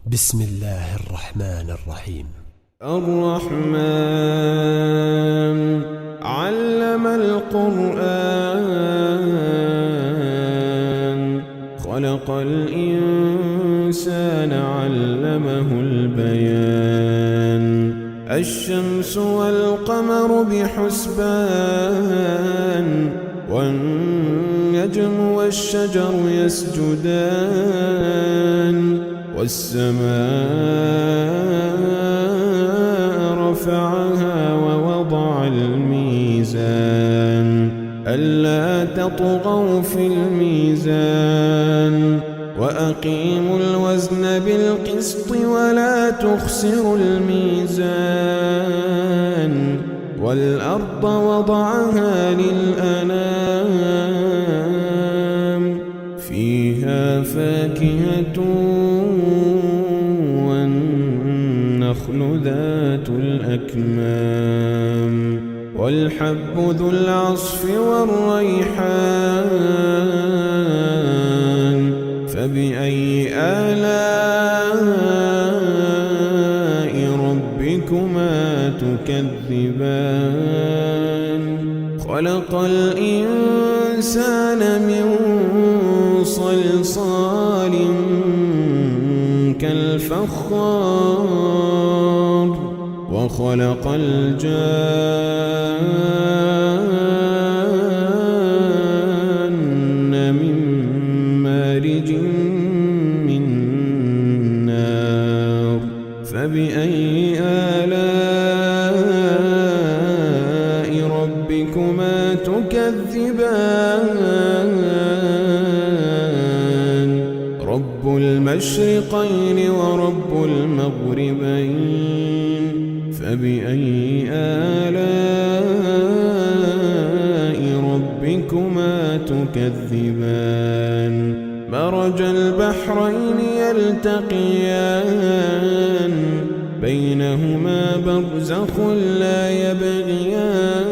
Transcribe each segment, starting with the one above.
بسم الله الرحمن الرحيم. الرحمن علم القرآن خلق الإنسان علمه البيان الشمس والقمر بحسبان والنجم والشجر يسجدان والسماء رفعها ووضع الميزان ألا تطغوا في الميزان وأقيموا الوزن بالقسط ولا تخسروا الميزان والأرض وضعها للأنام فيها فاكهة والنخل ذات الأكمام والحب ذو العصف والريحان فبأي آلاء ربكما تكذبان خلق الإنسان من صلصال كالفخار وخلق الجان من مارج من نار فبأي آلاء ربكما تكذبان رب المشرقين ورب المغربين فبأي آلاء ربكما تكذبان مرج البحرين يلتقيان بينهما برزخ لا يبغيان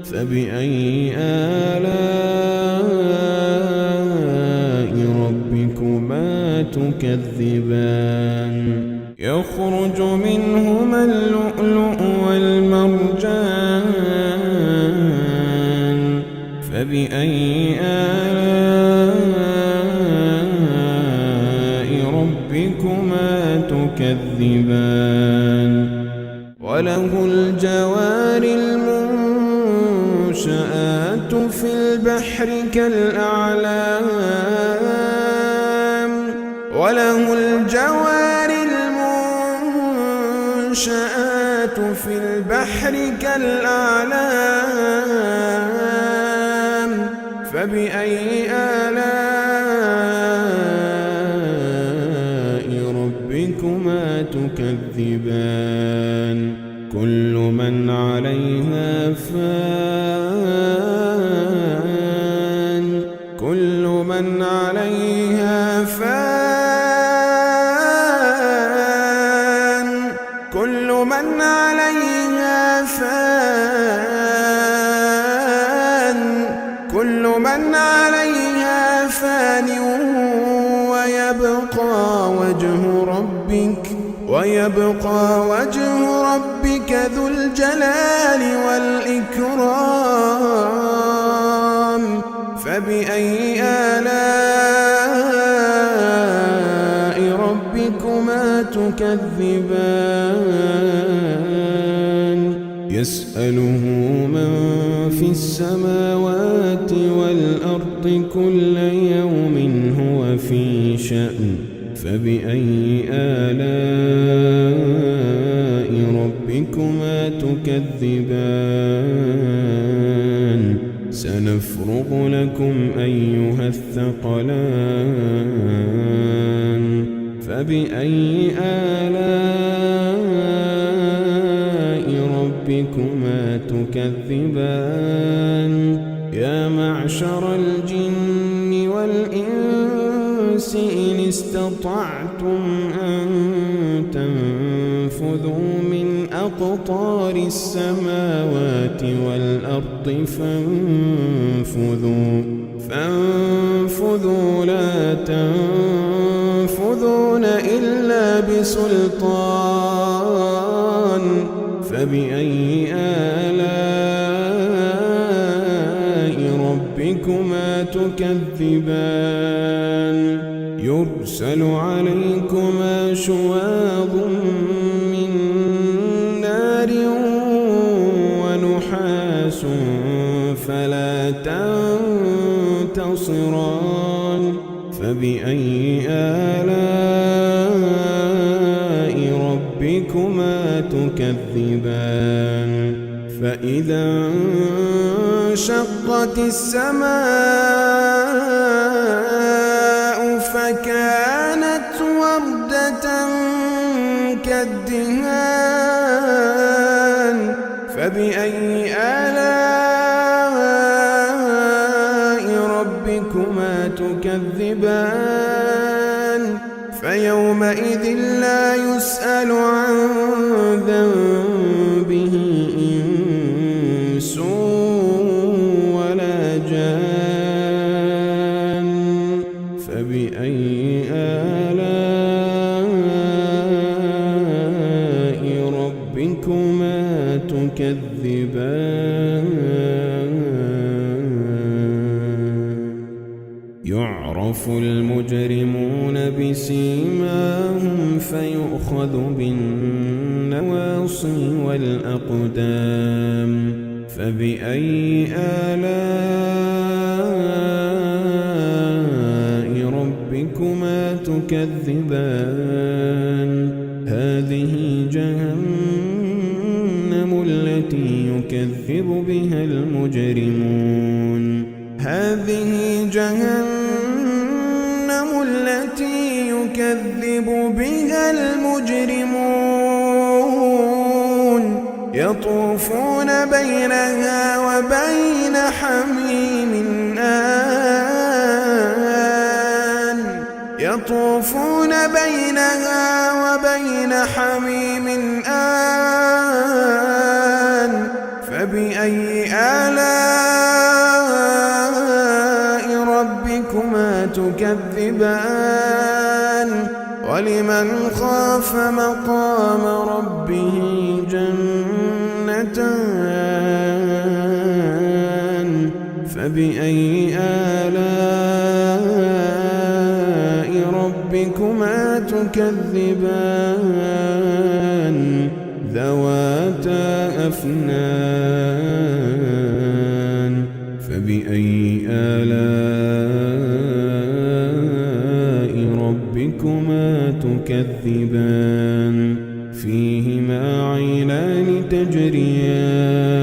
فبأي آلاء ربكما تكذبان يخرج منهما اللؤلؤ والمرجان فبأي آلاء ربكما تكذبان وله الجوار المنشآت في البحر كالأعلام وله الجوار المنشآت في البحر كالأعلام فبأي آلاء ربكما تكذبان كل من عليها فان كل من عليها فان كل من عليها فان كل من عليها فان ويبقى وجه ربك ذو الجلال والإكرام فبأي آلاء ربكما تكذبان يسأله من في السماوات والأرض كل يوم هو في شأن فبأي آلاء ربكما تكذبان سنفرغ لكم أيها الثقلان فبأي آلاء ربكما تكذبان يا معشر الجن والإنس إن استطعتم أن تنفذوا من أقطار السماوات والأرض فانفذوا لا تنفذون بسلطان فبأي آلاء ربكما تكذبان يرسل عليكما شواظ من نار ونحاس فلا تنتصران فبأي آلاء ربكما تكذبان فإذا انشقت السماء فكانت وردة كالدهان فبأي آلاء ربكما تكذبان فيومئذ لا يسأل عن ذنبه إنس ولا جان فبأي آلاء ربكما تكذبان يعرف المجرمون بسيماهم فيؤخذ بالنواصي والأقدام فبأي آلاء ربكما تكذبان هذه جهنم التي يكذب بها المجرمون هذه جهنم التي يكذب بها المجرمون يطوفون بينها وبين حميم آن يطوفون بينها وبين حميم آن فبأي آلاء ربكما تكذبان ولمن خاف مقام ربه جنتان فبأي آلاء ربكما تكذبان ذواتا أفنان فبأي آلاء ربكما تكذبان فيهما عينان تجريان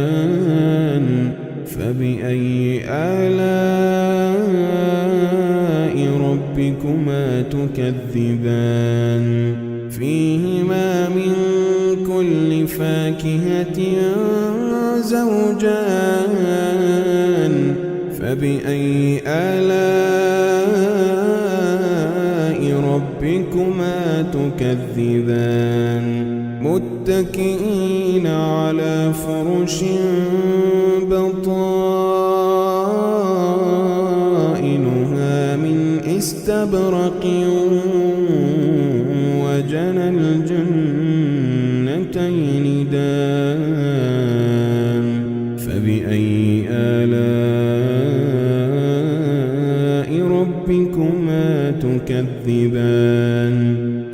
فبأي آلاء ربكما تكذبان فيهما من كل فاكهة زوجان فبأي آلاء ربكما تكذبان متكئين على فرش بطائنها من استبرق وجنى الجنتين دان فبأي آلاء ربكما تكذبان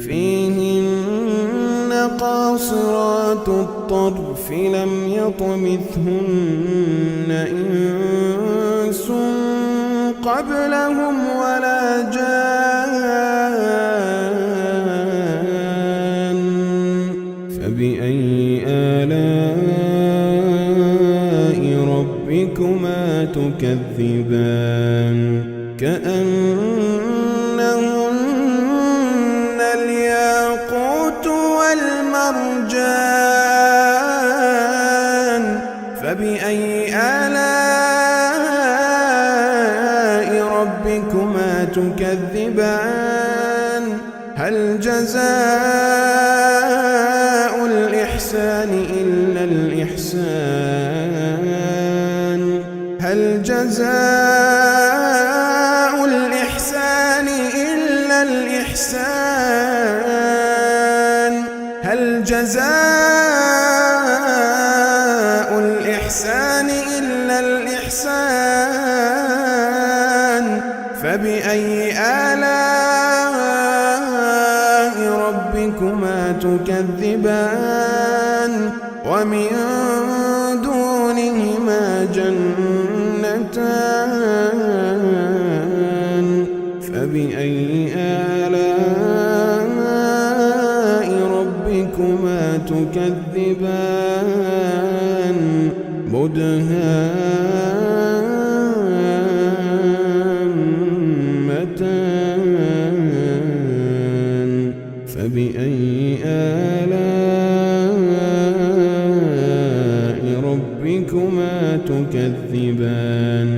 فيهن قاصرات الطرف لم يطمثهن إنس قبلهم ولا جان فبأي آلاء ربكما تكذبان كأنهن الياقوت والمرجان فبأي آلاء ربكما تكذبان هل جزاء الإحسان إلا الإحسان هل جزاء الإحسان إلا الإحسان هل جزاء الإحسان إلا الإحسان فبأي آلاء ربكما تكذبان ومن دونهما جنتان فبأي آلاء ربكما تكذبان مدهامتان فبأي آلاء ربكما تكذبان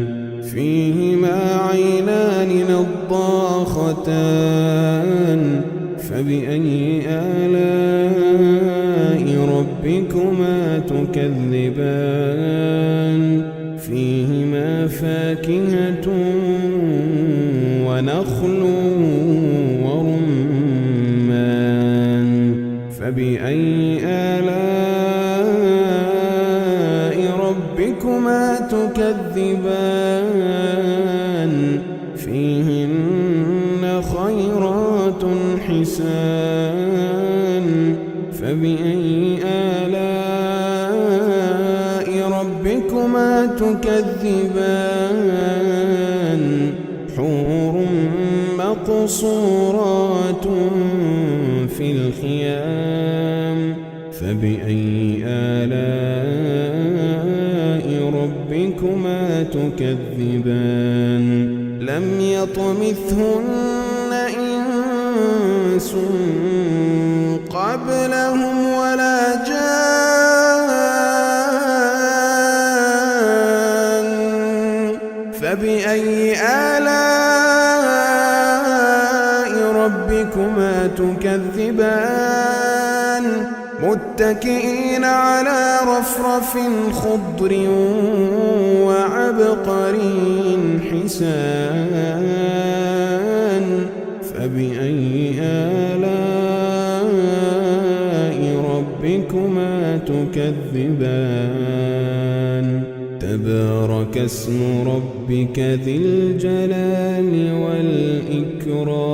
فيهما عينان نضاختان فبأي آلاء ربكما تكذبان فيهما فاكهة ونخل ورمان فبأي آلاء ربكما تكذبان فيهن خيرات حسان فبأي آلاء ربكما تكذبان حور مقصورات في الخيام فبأي آلاء ربكما تكذبان لم يطمثهن إنس قبلهم ولا جان فبأي آلاء ربكما تكذبان متكئين على رفرف خضر وعبقري حسان فبأي آلاء ربكما تكذبان تبارك اسم ربك ذي الجلال والإكرام